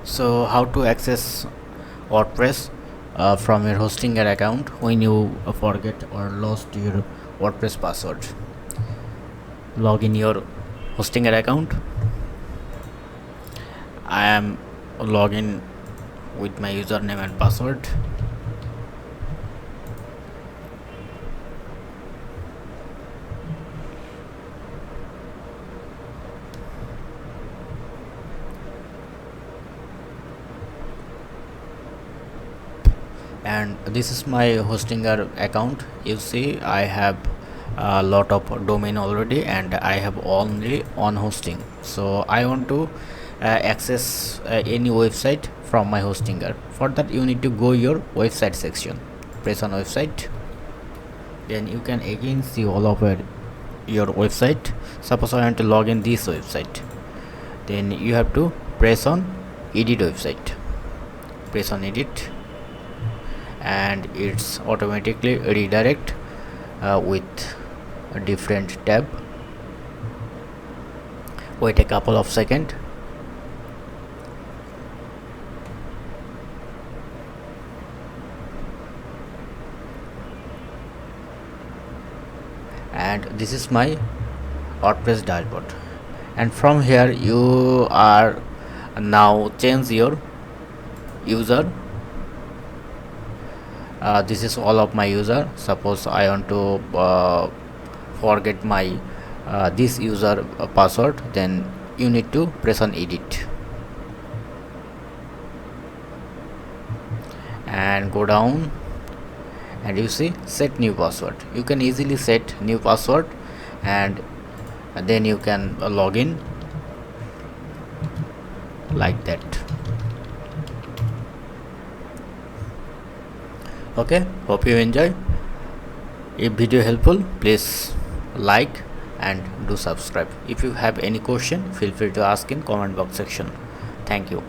So how to access WordPress from your hosting account when you forget or lost your WordPress password. Log in your hosting account. I am login with my username and password. And this is my hostinger account. You see I have a lot of domain already and I have only on hosting, so I want to access any website from my hostinger. For that you need to go your website section, press on website, then you can again see all of your website. Suppose I want to log in this website, then you have to press on edit website, press on edit, and it's automatically redirect with a different tab. Wait a couple of seconds. And this is my WordPress dashboard, and from here you are now change your user. This is all of my user. Suppose I want to forget my this user password, then you need to press on edit and go down, and you see set new password. You can easily set new password, and then you can log in like that. Okay, hope you enjoy. If video helpful, please like and do subscribe. If you have any question, feel free to ask in comment box section. Thank you.